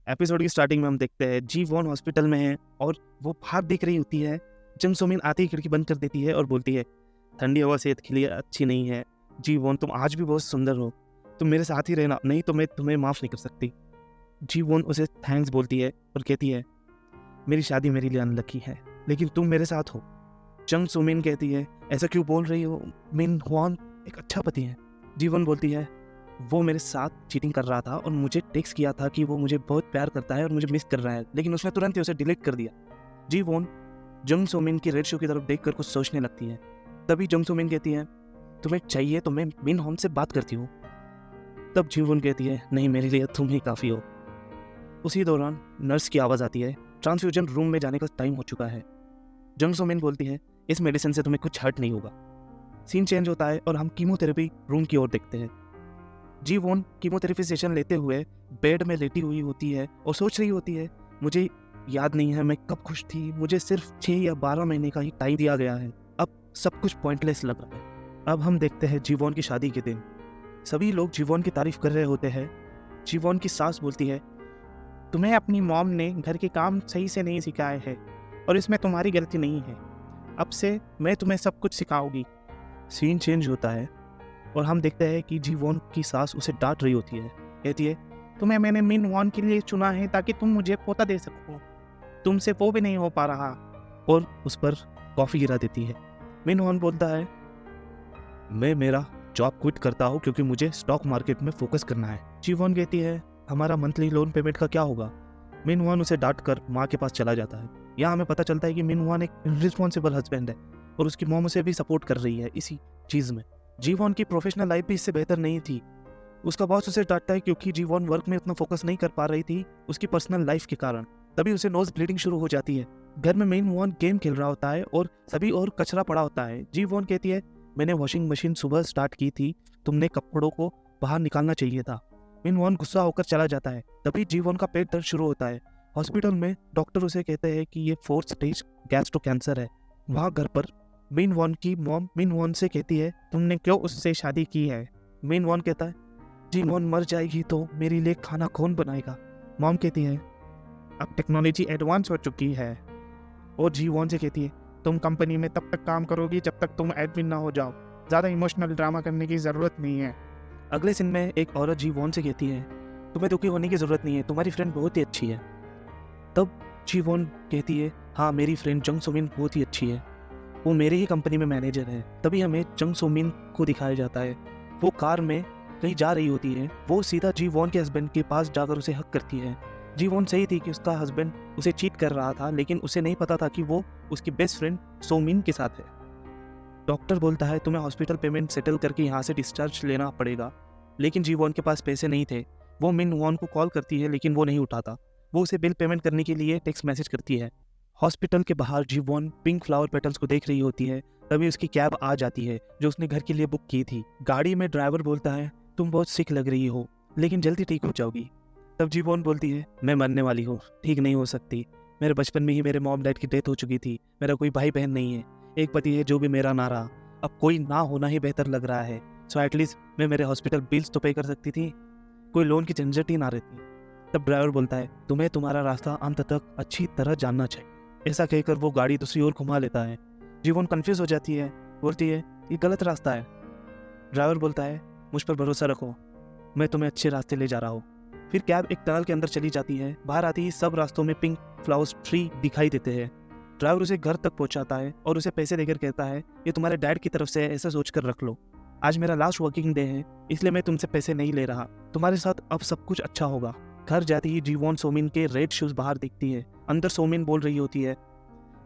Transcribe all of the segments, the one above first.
Episode की starting में हम देखते हैं जी वॉन हॉस्पिटल में है और वो बाहर देख रही होती है। जंग सोमिन आते ही खिड़की बंद कर देती है और बोलती है, ठंडी हवा सेहत के लिए अच्छी नहीं है। जी वॉन, तुम आज भी बहुत सुंदर हो, तुम मेरे साथ ही रहना, नहीं तो मैं तुम्हें माफ़ नहीं कर सकती। जी वॉन उसे थैंक्स बोलती है और कहती है, मेरी शादी मेरे लिए अनलकी है, लेकिन तुम मेरे साथ हो। जंग सोमिन कहती है, ऐसा क्यों बोल रही हो, मिन हुआन एक अच्छा पति है। जी वॉन बोलती है, वो मेरे साथ चीटिंग कर रहा था और मुझे टेक्स्ट किया था कि वो मुझे बहुत प्यार करता है और मुझे मिस कर रहा है, लेकिन उसने तुरंत ही उसे डिलीट कर दिया। जी वॉन जंग सोमिन की रेड शो की तरफ देखकर कुछ सोचने लगती है। तभी जंग सोमिन कहती है, तुम्हें चाहिए तो मैं मिन हॉन से बात करती हूँ। तब जी वॉन कहती है, नहीं, मेरे लिए तुम ही काफ़ी हो। उसी दौरान नर्स की आवाज़ आती है, ट्रांसफ्यूजन रूम में जाने का टाइम हो चुका है। जंग सोमिन बोलती है, इस मेडिसिन से तुम्हें कुछ हर्ट नहीं होगा। सीन चेंज होता है और हम कीमोथेरेपी रूम की ओर देखते हैं। जी वॉन कीमोथेरेपी सेशन लेते हुए बेड में लेटी हुई होती है और सोच रही होती है, मुझे याद नहीं है मैं कब खुश थी, मुझे सिर्फ 6 या 12 महीने का ही टाइम दिया गया है, अब सब कुछ पॉइंटलेस लग रहा है। अब हम देखते हैं जी वॉन की शादी के दिन। सभी लोग जी वॉन की तारीफ कर रहे होते हैं। जी वॉन की सास बोलती है, तुम्हें अपनी मॉम ने घर के काम सही से नहीं सिखाए हैं और इसमें तुम्हारी गलती नहीं है, अब से मैं तुम्हें सब कुछ सिखाऊंगी। सीन चेंज होता है और हम देखते हैं कि जी वॉन की सास उसे डांट रही होती है। कहती है, तुम्हें मैंने मिन वॉन के लिए चुना है ताकि तुम मुझे पोता दे सको, तुमसे वो भी नहीं हो पा रहा, और उस पर कॉफ़ी गिरा देती है। मिन वॉन बोलता है, मैं मेरा जॉब क्विट करता हूँ क्योंकि मुझे स्टॉक मार्केट में फोकस करना है। जी वॉन कहती है, हमारा मंथली लोन पेमेंट का क्या होगा। मिन वॉन उसे डांट कर माँ के पास चला जाता है। यहाँ हमें पता चलता है कि मिन वॉन एक रिस्पॉन्सिबल हस्बैंड है और उसकी मॉम उसे भी सपोर्ट कर रही है इसी चीज़ में। जी वॉन की प्रोफेशनल लाइफ भी इससे बेहतर नहीं थी। उसका बॉस उसे डांटता है क्योंकि जी वॉन वर्क में उतना फोकस नहीं कर पा रही थी उसकी पर्सनल लाइफ के कारण। तभी उसे नोज ब्लीडिंग शुरू हो जाती है। घर में मिन वॉन गेम खेल रहा होता है और सभी और कचरा पड़ा होता है। जी वॉन कहती है, मैंने वॉशिंग मशीन सुबह स्टार्ट की थी, तुमने कपड़ों को बाहर निकालना चाहिए था। मिन वॉन गुस्सा होकर चला जाता है। तभी जी वॉन का पेट दर्द शुरू होता है। हॉस्पिटल में डॉक्टर उसे कहते हैं कि ये 4th स्टेज गैस्ट्रो कैंसर है। वहाँ घर पर मिन वॉन की मॉम मिन वॉन से कहती है, तुमने क्यों उससे शादी की है। मिन वॉन कहता है, जी वॉन मर जाएगी तो मेरे लिए खाना कौन बनाएगा। मॉम कहती है, अब टेक्नोलॉजी एडवांस हो चुकी है। और जी वॉन से कहती है, तुम कंपनी में तब तक काम करोगी जब तक तुम एडमिन ना हो जाओ, ज़्यादा इमोशनल ड्रामा करने की ज़रूरत नहीं है। अगले सीन में एक औरत जी वॉन से कहती है, तुम्हें दुखी होने की ज़रूरत नहीं है, तुम्हारी फ्रेंड बहुत ही अच्छी है। तब जी वॉन कहती है, हाँ, मेरी फ्रेंड जंग सोमिन बहुत ही अच्छी है, वो मेरे ही कंपनी में मैनेजर है। तभी हमें जंग सोमिन को दिखाया जाता है, वो कार में कहीं जा रही होती है। वो सीधा जी वॉन के हस्बैंड के पास जाकर उसे हक करती है। जी वॉन सही थी कि उसका हस्बैंड उसे चीट कर रहा था, लेकिन उसे नहीं पता था कि वो उसकी बेस्ट फ्रेंड सोमिन के साथ है। डॉक्टर बोलता है, तुम्हें हॉस्पिटल पेमेंट सेटल करके यहाँ से डिस्चार्ज लेना पड़ेगा, लेकिन जी वॉन के पास पैसे नहीं थे। वो मिन वॉन को कॉल करती है लेकिन वो नहीं उठाता। वो उसे बिल पेमेंट करने के लिए टेक्स्ट मैसेज करती है। हॉस्पिटल के बाहर जी वॉन पिंक फ्लावर पेटल्स को देख रही होती है। तभी उसकी कैब आ जाती है जो उसने घर के लिए बुक की थी। गाड़ी में ड्राइवर बोलता है, तुम बहुत सिक लग रही हो लेकिन जल्दी ठीक हो जाओगी। तब जी वॉन बोलती है, मैं मरने वाली हूँ, ठीक नहीं हो सकती। मेरे बचपन में ही मेरे मॉम डैड की डेथ हो चुकी थी, मेरा कोई भाई बहन नहीं है, एक पति है जो भी मेरा ना रहा, अब कोई ना होना ही बेहतर लग रहा है। सो एटलीस्ट मैं मेरे हॉस्पिटल बिल्स तो पे कर सकती थी, कोई लोन की झंझट ही ना रहती। तब ड्राइवर बोलता है, तुम्हें तुम्हारा रास्ता अंत तक अच्छी तरह जानना चाहिए। ऐसा कहकर वो गाड़ी दूसरी ओर घुमा लेता है। जीवन कंफ्यूज हो जाती है, बोलती है, ये गलत रास्ता है। ड्राइवर बोलता है, मुझ पर भरोसा रखो, मैं तुम्हें अच्छे रास्ते ले जा रहा हूँ। फिर कैब एक टनल के अंदर चली जाती है। बाहर आती ही सब रास्तों में पिंक फ्लावर्स ट्री दिखाई देते हैं। ड्राइवर उसे घर तक पहुंचाता है और उसे पैसे देकर कहता है, ये तुम्हारे डैड की तरफ से है, ऐसा सोचकर रख लो। आज मेरा लास्ट वर्किंग डे है, इसलिए मैं तुमसे पैसे नहीं ले रहा, तुम्हारे साथ अब सब कुछ अच्छा होगा। घर जाती ही जी वॉन सोमिन के रेड शूज बाहर दिखती है। अंदर सोमिन बोल रही होती है,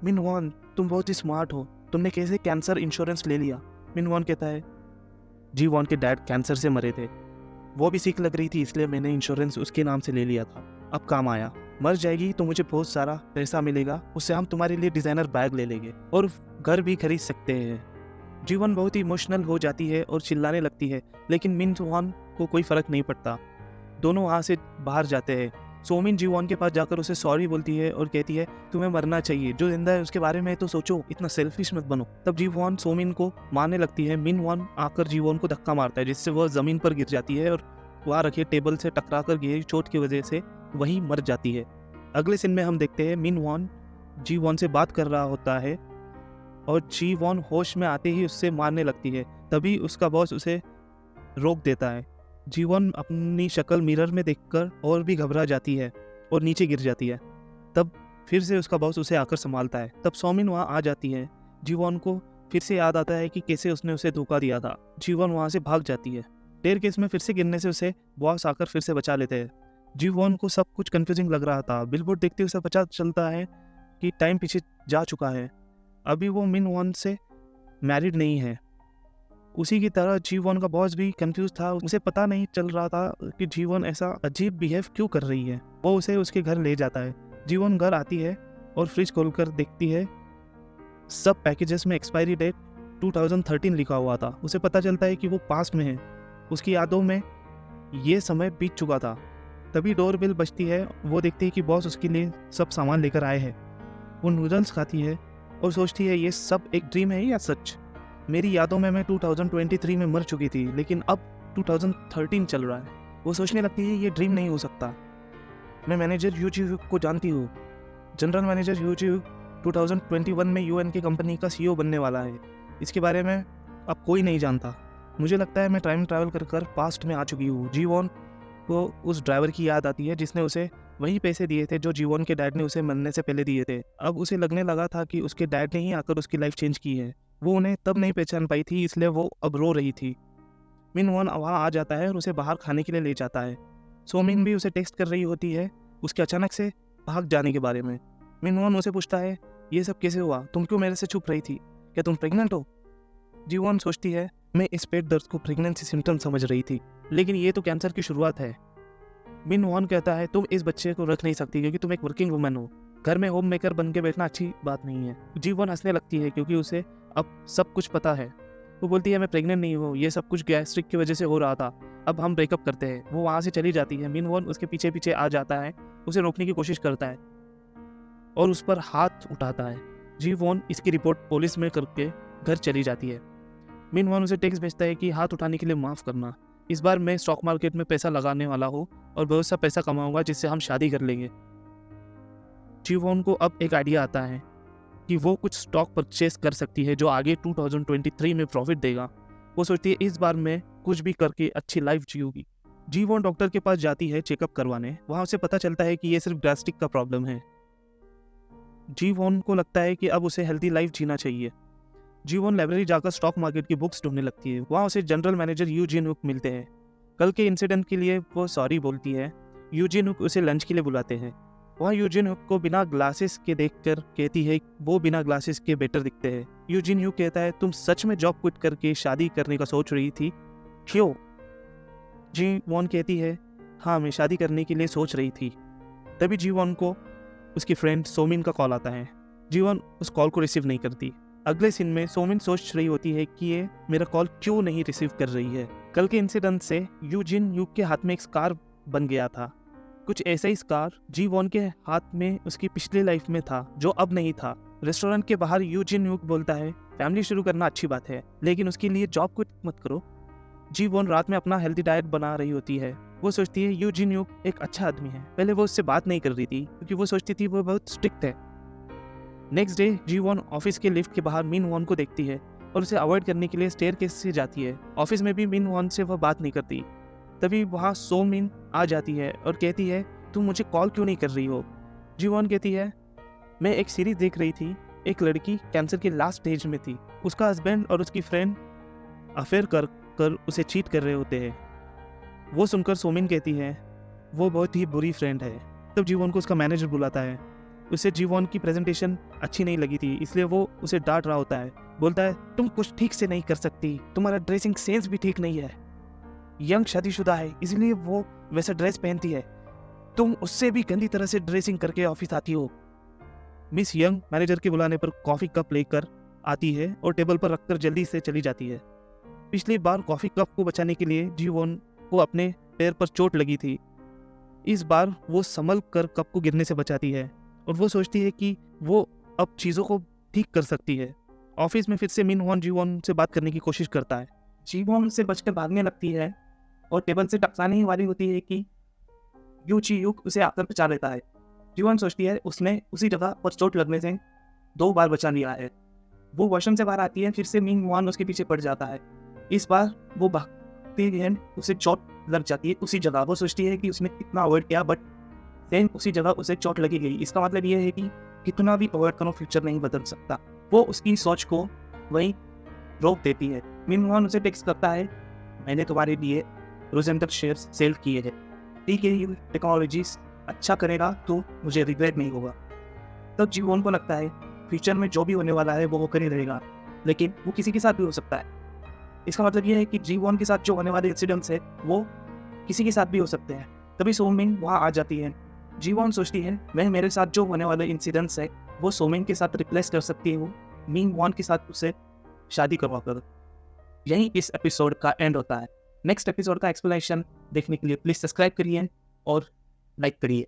मिन वॉन, तुम बहुत ही स्मार्ट हो, तुमने कैसे कैंसर इंश्योरेंस ले लिया। मिन वॉन कहता है, जी वॉन के डैड कैंसर से मरे थे, वो भी सीख लग रही थी इसलिए मैंने इंश्योरेंस उसके नाम से ले लिया था, अब काम आया। मर जाएगी तो मुझे बहुत सारा पैसा मिलेगा, उससे हम तुम्हारे लिए डिज़ाइनर बैग ले लेंगे और घर भी खरीद सकते हैं। जीवन बहुत ही इमोशनल हो जाती है और चिल्लाने लगती है, लेकिन मिन वॉन को कोई फर्क नहीं पड़ता। दोनों वहाँ से बाहर जाते हैं। सोमिन जी वॉन के पास जाकर उसे सॉरी बोलती है और कहती है, तुम्हें मरना चाहिए, जो जिंदा है उसके बारे में तो सोचो, इतना सेल्फिश मत बनो। तब जी वॉन सोमिन को मारने लगती है। मिन वॉन आकर जी वॉन को धक्का मारता है जिससे वह जमीन पर गिर जाती है और वहाँ रखी टेबल से टकरा कर गई चोट की वजह से वहीं मर जाती है। अगले सीन में हम देखते हैं मिन वॉन जी वॉन से बात कर रहा होता है और जी वॉन होश में आते ही उससे मारने लगती है। तभी उसका बॉस उसे रोक देता है। जी वॉन अपनी शक्ल मिरर में देखकर और भी घबरा जाती है और नीचे गिर जाती है। तब फिर से उसका बॉस उसे आकर संभालता है। तब सोमिन वहाँ आ जाती है। जी वॉन को फिर से याद आता है कि कैसे उसने उसे धोखा दिया था। जी वॉन वहाँ से भाग जाती है। टेयर केस में फिर से गिरने से उसे बॉस आकर फिर से बचा लेते हैं। जी वॉन को सब कुछ कंफ्यूजिंग लग रहा था। बिलबोर्ड देखते हुए उसे पता चलता है कि टाइम पीछे जा चुका है। अभी वो मिन वॉन से मैरिड नहीं है। उसी की तरह जी वॉन का बॉस भी कंफ्यूज था। उसे पता नहीं चल रहा था कि जी वॉन ऐसा अजीब बिहेव क्यों कर रही है। वो उसे उसके घर ले जाता है। जी वॉन घर आती है और फ्रिज खोलकर देखती है सब पैकेजेस में एक्सपायरी डेट 2013 लिखा हुआ था। उसे पता चलता है कि वो पास्ट में है। उसकी यादों में ये समय बीत चुका था। तभी डोरबेल बजती है। वो देखती है कि बॉस उसके लिए सब सामान लेकर आए हैं। वो नूडल्स खाती है और सोचती है ये सब एक ड्रीम है या सच। मेरी यादों में मैं 2023 में मर चुकी थी, लेकिन अब 2013 चल रहा है। वो सोचने लगती है ये ड्रीम नहीं हो सकता। मैं मैनेजर यू जी हुक को जानती हूँ। General manager Yu Ji Hook 2021 में यूएन की कंपनी का सीईओ बनने वाला है। इसके बारे में अब कोई नहीं जानता। मुझे लगता है मैं टाइम ट्रैवल कर पास्ट में आ चुकी हूँ। जी वॉन को उस ड्राइवर की याद आती है जिसने उसे वही पैसे दिए थे जो जीवन के डैड ने उसे मरने से पहले दिए थे। अब उसे लगने लगा था कि उसके डैड ने ही आकर उसकी लाइफ चेंज की है। वो उन्हें तब नहीं पहचान पाई थी, इसलिए वो अब रो रही थी। मिन वॉन वहाँ आ जाता है और उसे बाहर खाने के लिए ले जाता है। सोमिन भी उसे टेक्स्ट कर रही होती है उसके अचानक से भाग जाने के बारे में। मिन वॉन उसे पूछता है ये सब कैसे हुआ, तुम क्यों मेरे से छुप रही थी, क्या तुम प्रेग्नेंट हो? जी वॉन सोचती है मैं इस पेट दर्द को प्रेगनेंसी सिम्टम समझ रही थी, लेकिन ये तो कैंसर की शुरुआत है। मिन वॉन कहता है तुम इस बच्चे को रख नहीं सकती क्योंकि तुम एक वर्किंग वुमन हो। घर में होम मेकर बन के बैठना अच्छी बात नहीं है। जी वॉन हंसने लगती है क्योंकि उसे अब सब कुछ पता है। वो बोलती है मैं प्रेग्नेंट नहीं हूँ, ये सब कुछ गैस्ट्रिक की वजह से हो रहा था, अब हम ब्रेकअप करते हैं। वो वहाँ से चली जाती है। मिन वॉन उसके पीछे पीछे आ जाता है, उसे रोकने की कोशिश करता है और उस पर हाथ उठाता है। जी वॉन इसकी रिपोर्ट पुलिस में करके घर चली जाती है। मिन वॉन उसे टेक्स्ट भेजता है कि हाथ उठाने के लिए माफ़ करना, इस बार मैं स्टॉक मार्केट में पैसा लगाने वाला हूँ और बहुत सा पैसा कमाऊंगा जिससे हम शादी कर लेंगे। जी वॉन को अब एक आइडिया आता है कि वो कुछ स्टॉक परचेस कर सकती है जो आगे 2023 में प्रॉफिट देगा। वो सोचती है इस बार मैं कुछ भी करके अच्छी लाइफ जीऊंगी। जी वॉन डॉक्टर के पास जाती है चेकअप करवाने। वहाँ उसे पता चलता है कि ये सिर्फ गैस्ट्रिक का प्रॉब्लम है। जी वॉन को लगता है कि अब उसे हेल्दी लाइफ जीना चाहिए। जी वॉन लाइब्रेरी जाकर स्टॉक मार्केट की बुक्स ढूंढने लगती है। वहाँ उसे general manager Yu Jin Hook मिलते हैं। कल के इंसिडेंट के लिए वो सॉरी बोलती है। यू जिन हुक उसे लंच के लिए बुलाते हैं। वहाँ यू जिन हुक को बिना ग्लासेस के देखकर कहती है वो बिना ग्लासेस के बेटर दिखते हैं। यू जिन हुक कहता है तुम सच में जॉब क्विट करके शादी करने का सोच रही थी, क्यों? जी वॉन कहती है हाँ मैं शादी करने के लिए सोच रही थी। तभी जी वॉन को उसकी फ्रेंड सोमिन का कॉल आता है। जी वॉन उस कॉल को रिसीव नहीं करती। अगले सीन में सोमिन सोच रही होती है कि ये मेरा कॉल क्यों नहीं रिसीव कर रही है। कल के इंसिडेंट से यू जिन युग के हाथ में एक स्कार बन गया था। कुछ ऐसा ही स्कार जी वॉन के हाथ में उसकी पिछली लाइफ में था जो अब नहीं था। रेस्टोरेंट के बाहर यू जिन युग बोलता है फैमिली शुरू करना अच्छी बात है, लेकिन उसके लिए जॉब क्विट मत करो। जी वॉन रात में अपना हेल्दी डाइट बना रही होती है। वो सोचती है यू जिन युग एक अच्छा आदमी है। पहले वो उससे बात नहीं कर रही थी क्योंकि वो सोचती थी वो बहुत स्ट्रिक्ट है। नेक्स्ट डे जी वॉन ऑफिस के लिफ्ट के बाहर मिन वॉन को देखती है और उसे अवॉइड करने के लिए स्टेयरकेस से जाती है। ऑफिस में भी मिन वॉन से वह बात नहीं करती। तभी वहाँ सो मिन आ जाती है और कहती है तुम मुझे कॉल क्यों नहीं कर रही हो? जी वॉन कहती है मैं एक सीरीज देख रही थी, एक लड़की कैंसर के लास्ट स्टेज में थी, उसका हस्बैंड और उसकी फ्रेंड अफेयर कर उसे चीट कर रहे होते हैं। वो सुनकर सोमिन कहती है वो बहुत ही बुरी फ्रेंड है। तब जी वॉन को उसका मैनेजर बुलाता है। उसे जी वॉन की प्रेजेंटेशन अच्छी नहीं लगी थी, इसलिए वो उसे डांट रहा होता है। बोलता है तुम कुछ ठीक से नहीं कर सकती, तुम्हारा ड्रेसिंग सेंस भी ठीक नहीं है। यंग शादीशुदा है इसलिए वो वैसा ड्रेस पहनती है, तुम उससे भी गंदी तरह से ड्रेसिंग करके ऑफिस आती हो। मिस यंग मैनेजर के बुलाने पर कॉफी कप लेकर आती है और टेबल पर रखकर जल्दी से चली जाती है। पिछली बार कॉफी कप को बचाने के लिए जी वॉन को अपने पैर पर चोट लगी थी। इस बार वो संभल कर कप को गिरने से बचाती है और वो सोचती है कि वो अब चीज़ों को ठीक कर सकती है। ऑफिस में फिर से मिन वॉन जी वॉन से बात करने की कोशिश करता है। जी वॉन से बचकर भागने लगती है और टेबल से टकराने ही वाली होती है कि यू ची युक उसे आकर बचा लेता है। जीवन सोचती है उसने उसी जगह पर चोट लगने से 2 बार बचा लिया है। वो वॉशरूम से बाहर आती है, फिर से मिंग वान उसके पीछे पड़ जाता है। इस बार वो भागती है, उसे चोट लग जाती है उसी जगह। वो सोचती है कि उसने कितना अवॉइड किया, बट सेम उसी जगह उसे चोट लगी गई। इसका मतलब ये है कि कितना भी अवॉइड करो फ्यूचर नहीं बदल सकता। वो उसकी सोच को वहीं रोक देती है। मिंग वान उसे टेक्स्ट करता है, मैंने तुम्हारे लिए रोजेंटल शेयर्स सेल किए हैं, ठीक है ये टेक्नोलॉजीज अच्छा करेगा तो मुझे रिग्रेट नहीं होगा। तब जीवन को लगता है फ्यूचर में जो भी होने वाला है वो होकर ही रहेगा, लेकिन वो किसी के साथ भी हो सकता है। इसका मतलब ये है कि जीवन के साथ जो होने वाले इंसिडेंट्स है वो किसी के साथ भी हो सकते हैं। तभी सोमिंग वहाँ आ जाती है। जीवन सोचती है मैं मेरे साथ जो होने वाले इंसिडेंट्स है वो सोमिंग के साथ रिप्लेस कर सकती है, वो मिंग वान के साथ उसे शादी करवा कर। यही इस एपिसोड का एंड होता है। नेक्स्ट एपिसोड का एक्सप्लेनेशन देखने के लिए प्लीज सब्सक्राइब करिए और लाइक करिए।